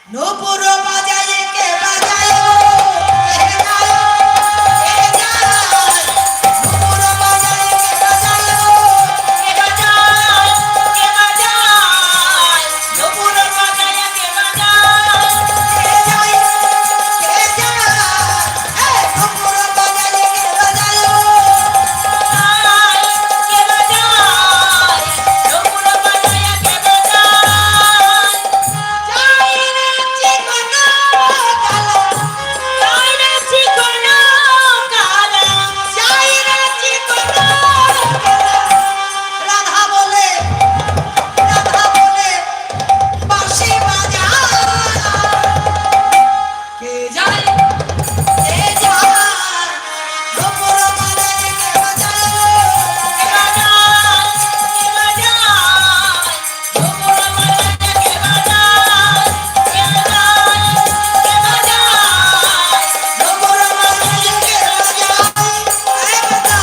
নূপুর বাজায় কে বাজায় কে যায় কে যায় নূপুর বাজায় কে বাজায় কে বাজায় কে বাজায় নূপুর বাজায় কে বাজায় কে যায় কে যায় এই নূপুর বাজায় কে বাজায় কে বাজায় নূপুর বাজায় কে বাজায় যাই রে চিকনা কালা যাই রে চিকনা কালা যাই রে চিকনা কালা রাধা বলে বাঁশি বাজায় কে যায় কে যায় নূপুর বাজায় কে বাজায় কে বাজায় কে বাজায় নূপুর বাজায় কে বাজায় কে বাজায় কে বাজায় নূপুর বাজায় কে বাজায় আরে বাজা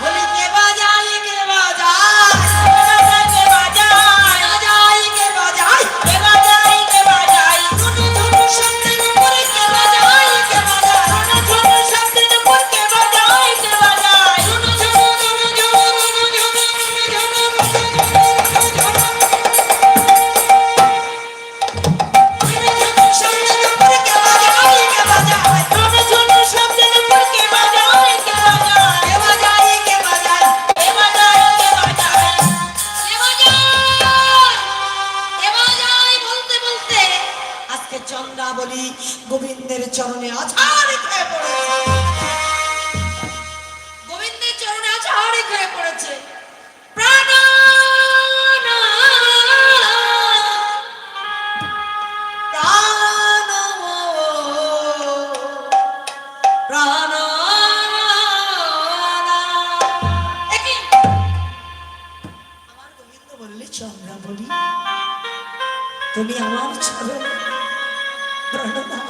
বলি কে বাজায় কে বাজায় কে বাজায় কে বাজায় কে বাজায় কে বাজায় ঝুনু ঝুনু শব্দের উপরে কে বাজায় কে বাজায় ঝুনু ঝুনু শব্দের উপর কে বাজায় কে বাজায় ঝুনু ঝুনু ঝুনু ঝুনু ঝুনু শব্দের উপর কে বাজায় কে বাজায় ঝুনু ঝুনু শব্দের উপর কে বাজায় কে বাজায় কে বাজায় কে বাজায় কে বাজায় কে বাজায় কে বাজায় বলতে বলতে আজকে চন্দ্রাবলী গোবিন্দের চরণে আছাড় খেয়ে পড়েছে গোবিন্দের চরণে আছাড় খেয়ে পড়েছে প্রাণ প্রাণ প্রাণ একই আমার গোবিন্দ বললে চন্দ্রাবলী তুমি আমার চরণ প্রাণনাথ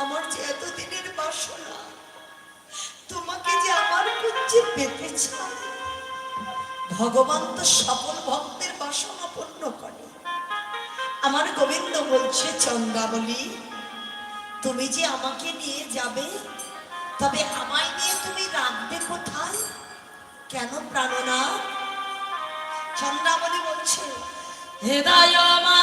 আমার যে এতদিনের বাসনা তোমাকে যে আমার পুজ্যে পেতে চাই ভগবান তো সকল ভক্তের বাসনা পূর্ণ করে আমার গোবিন্দ বলছে চন্দ্রাবলী তুমি যে আমাকে নিয়ে যাবে তবে আমায় নিয়ে তুমি রাখবে কোথায় কেন প্রাণনাথ চন্দ্রাবলী বলছে হৃদয় মা